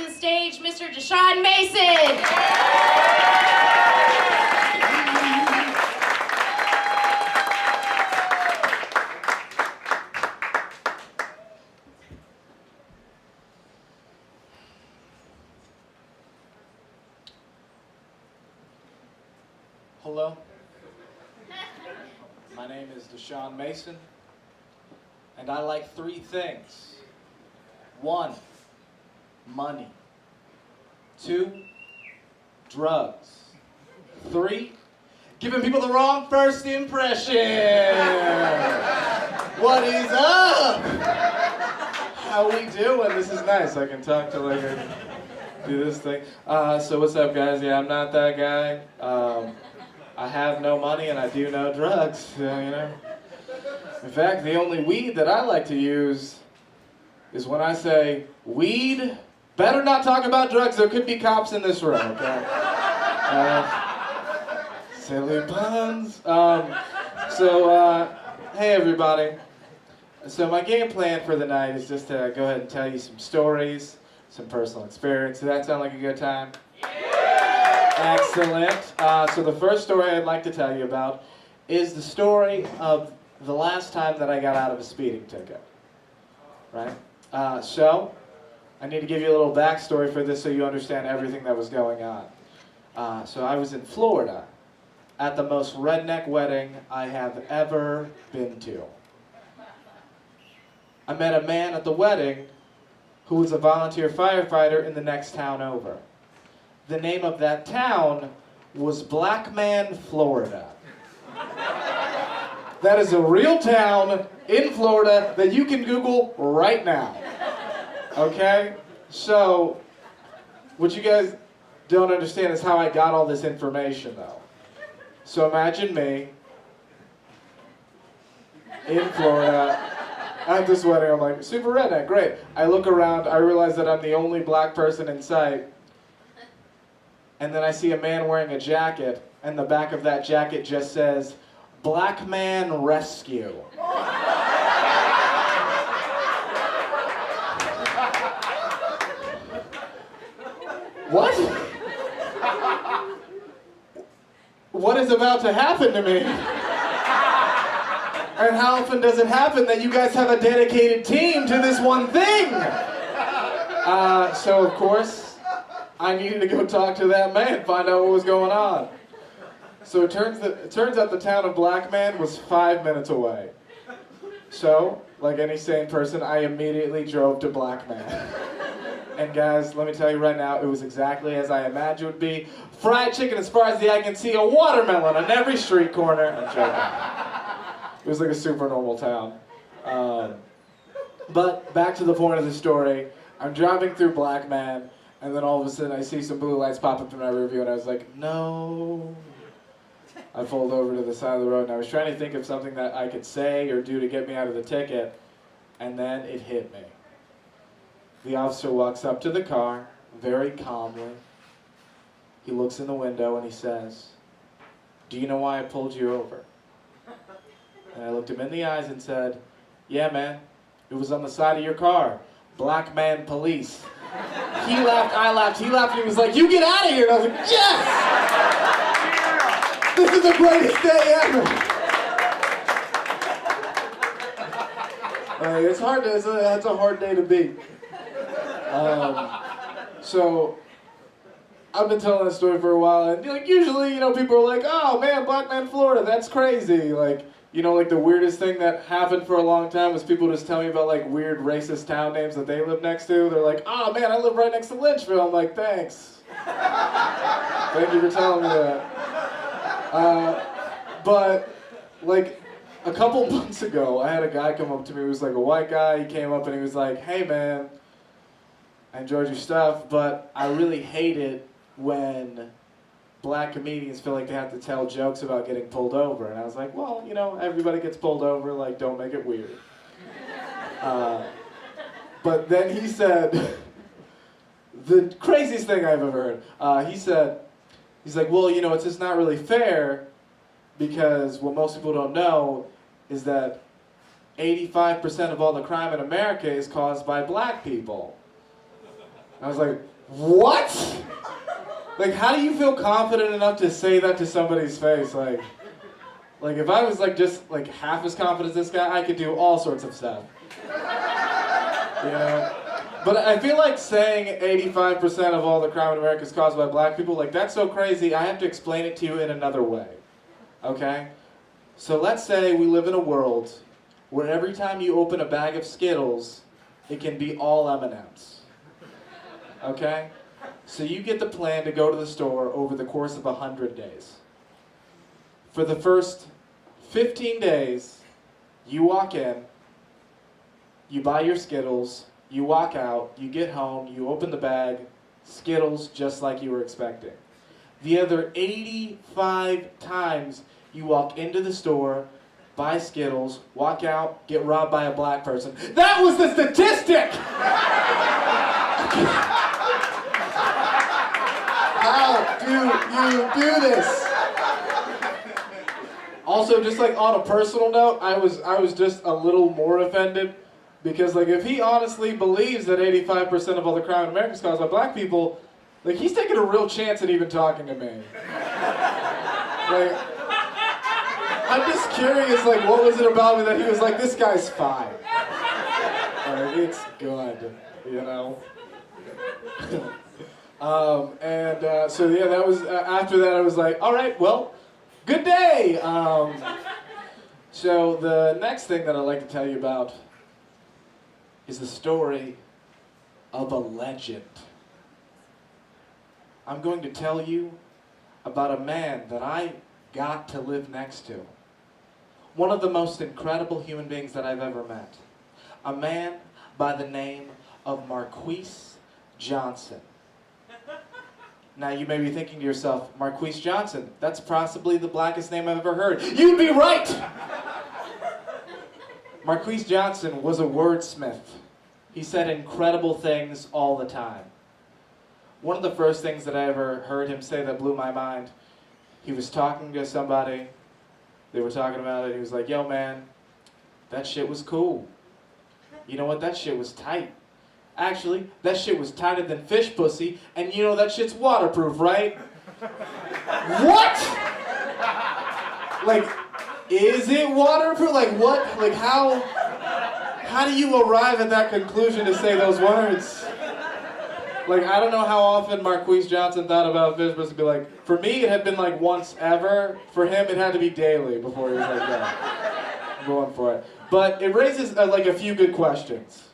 to the stage Mr. Deshawn Mason. Hello, my name is Deshawn Mason, and I like three things. 1, money. 2, drugs. 3, giving people the wrong first impression. What is up? How we doing? This is nice. I can talk to like do this thing. So what's up, guys? Yeah, I'm not that guy. I have no money and I do no drugs, you know. In fact, the only weed that I like to use is when I say, weed, better not talk about drugs, there could be cops in this room, okay? Silly puns. Hey everybody. So my game plan for the night is just to go ahead and tell you some stories, some personal experience. Does that sound like a good time? Excellent. So the first story I'd like to tell you about is the story of the last time that I got out of a speeding ticket. Right? So I need to give you a little backstory for this so you understand everything that was going on. So I was in Florida at the most redneck wedding I have ever been to. I met a man at the wedding who was a volunteer firefighter in the next town over. The name of that town was Blackman, Florida. That is a real town in Florida that you can Google right now. Okay? So, what you guys don't understand is how I got all this information, though. So imagine me in Florida at this wedding. I'm like, super redneck, great. I look around, I realize that I'm the only black person in sight. And then I see a man wearing a jacket, and the back of that jacket just says, Black Man Rescue. What? What is about to happen to me? And how often does it happen that you guys have a dedicated team to this one thing? So of course, I needed to go talk to that man, find out what was going on. So it turns out the town of Blackman was 5 minutes away. So, like any sane person, I immediately drove to Blackman. And guys, let me tell you right now, it was exactly as I imagined it would be. Fried chicken as far as the eye can see, a watermelon on every street corner. I'm joking. It was like a super normal town. But back to the point of the story, I'm driving through Blackman, and then all of a sudden I see some blue lights pop up in my rearview, and I was like, no. I pulled over to the side of the road, and I was trying to think of something that I could say or do to get me out of the ticket, and then it hit me. The officer walks up to the car, very calmly. He looks in the window and he says, do you know why I pulled you over? And I looked him in the eyes and said, yeah, man, it was on the side of your car. Black man police. He laughed, I laughed, he laughed, and he was like, you get out of here! And I was like, yes! This is the greatest day ever! It's hard, that's a hard day to beat. So, I've been telling this story for a while, and like usually, people are like, oh man, Blackman, Florida, that's crazy. Like, like the weirdest thing that happened for a long time was people just tell me about like weird racist town names that they live next to. They're like, oh man, I live right next to Lynchville. I'm like, thanks. Thank you for telling me that. But like a couple months ago, I had a guy come up to me who was like a white guy. He came up and he was like, hey man, I enjoyed your stuff, but I really hate it when black comedians feel like they have to tell jokes about getting pulled over. And I was like, well, everybody gets pulled over, like, don't make it weird. But then he said, the craziest thing I've ever heard. He's like, well, it's just not really fair because what most people don't know is that 85% of all the crime in America is caused by black people. I was like, What? Like, how do you feel confident enough to say that to somebody's face? Like if I was like just like half as confident as this guy, I could do all sorts of stuff. You know? But I feel like saying 85% of all the crime in America is caused by black people, like that's so crazy, I have to explain it to you in another way. Okay? So let's say we live in a world where every time you open a bag of Skittles, it can be all M&Ms. Okay? So you get the plan to go to the store over the course of 100 days. For the first 15 days, you walk in, you buy your Skittles, you walk out, you get home, you open the bag, Skittles just like you were expecting. The other 85 times you walk into the store, buy Skittles, walk out, get robbed by a black person. That was the statistic! How do you do this? Also, just like on a personal note, I was just a little more offended because like if he honestly believes that 85% of all the crime in America is caused by black people, like he's taking a real chance at even talking to me. Like, I'm just curious, like what was it about me that he was like, this guy's fine. Like, it's good, you know? So yeah, that was, after that I was like, all right, well, good day! So the next thing that I'd like to tell you about is the story of a legend. I'm going to tell you about a man that I got to live next to. One of the most incredible human beings that I've ever met. A man by the name of Marquise Johnson. Now you may be thinking to yourself, Marquise Johnson, that's possibly the blackest name I've ever heard. You'd be right! Marquise Johnson was a wordsmith. He said incredible things all the time. One of the first things that I ever heard him say that blew my mind, he was talking to somebody, they were talking about it, he was like, yo man, that shit was cool. You know what, that shit was tight. Actually, that shit was tighter than fish pussy, and you know that shit's waterproof, right? What? Like, is it waterproof? Like what? Like how do you arrive at that conclusion to say those words? Like, I don't know how often Marquise Johnson thought about fish pussy, but like, for me it had been like once ever. For him it had to be daily before he was like, yeah, I'm going for it. But it raises like a few good questions.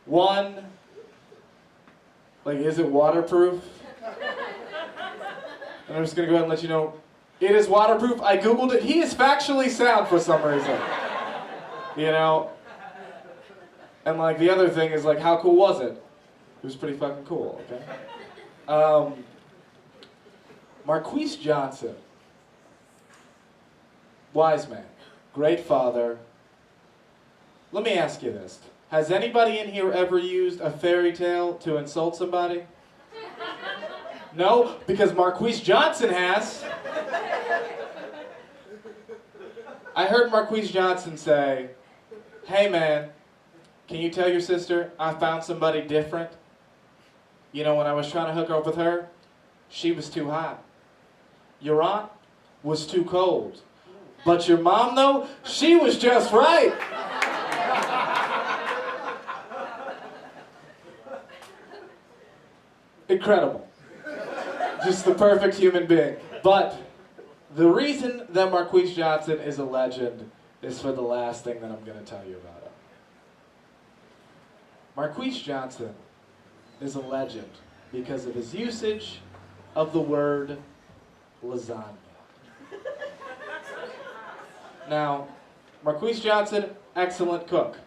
One, like, is it waterproof? And I'm just gonna go ahead and let you know, it is waterproof. I googled it. He is factually sound for some reason. You know? And like the other thing is like, how cool was it? It was pretty fucking cool, okay? Marquise Johnson, wise man, great father. Let me ask you this. Has anybody in here ever used a fairy tale to insult somebody? No? Because Marquise Johnson has. I heard Marquise Johnson say, hey man, can you tell your sister I found somebody different? You know, when I was trying to hook up with her, she was too hot. Your aunt was too cold. But your mom, though, she was just right. Incredible. Just the perfect human being. But the reason that Marquise Johnson is a legend is for the last thing that I'm going to tell you about him. Marquise Johnson is a legend because of his usage of the word lasagna. Now, Marquise Johnson, excellent cook.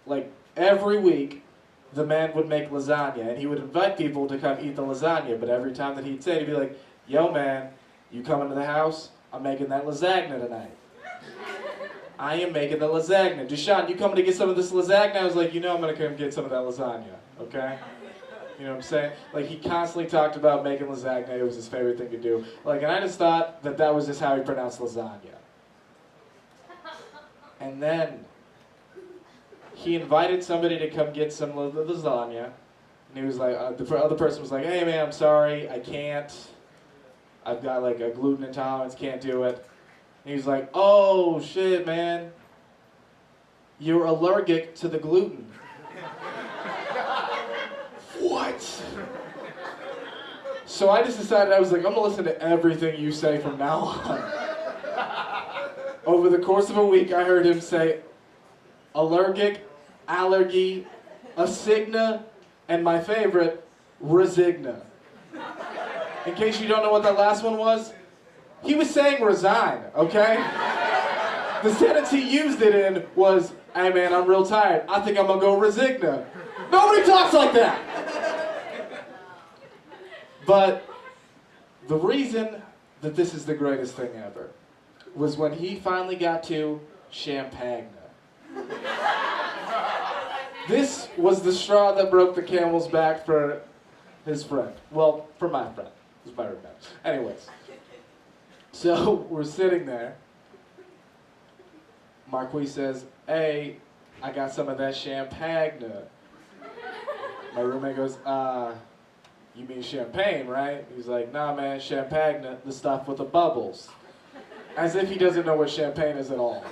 Like, every week, the man would make lasagna, and he would invite people to come eat the lasagna, but every time that he'd say it, he'd be like, yo man, you coming to the house? I'm making that lasagna tonight. I am making the lasagna. Deshawn, you coming to get some of this lasagna? I was like, you know I'm going to come get some of that lasagna, okay? You know what I'm saying? Like, he constantly talked about making lasagna. It was his favorite thing to do. Like, and I just thought that that was just how he pronounced lasagna. And then he invited somebody to come get some lasagna, And he was like, the other person was like, hey man, I'm sorry, I can't. I've got like a gluten intolerance, can't do it. And he was like, oh shit, man. You're allergic to the gluten. What? So I just decided, I was like, I'm gonna listen to everything you say from now on. Over the course of a week, I heard him say allergic, allergy, asigna, and my favorite, resigna. In case you don't know what that last one was, he was saying resign, okay? The sentence he used it in was, hey man, I'm real tired. I think I'm gonna go resigna. Nobody talks like that. But the reason that this is the greatest thing ever was when he finally got to Champagne. This was the straw that broke the camel's back for his friend. Well, for my friend. It was my roommate. Anyways. So, we're sitting there. Marquis says, hey, I got some of that champagne. My roommate goes, you mean champagne, right? He's like, nah man, champagne, the stuff with the bubbles. As if he doesn't know what champagne is at all.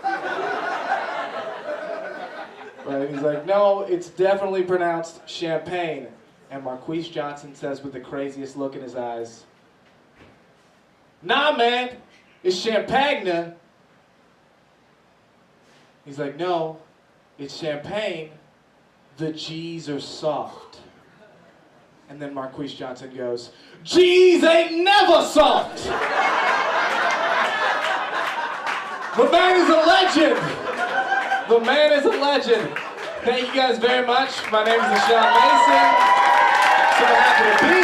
Right? He's like, no, it's definitely pronounced champagne. And Marquis Johnson says with the craziest look in his eyes, nah man, it's champagne. He's like, no, it's champagne. The G's are soft. And then Marquis Johnson goes, G's ain't never soft. The man is a legend. The man is a legend. Thank you guys very much. My name is Deshawn Mason. So happy to be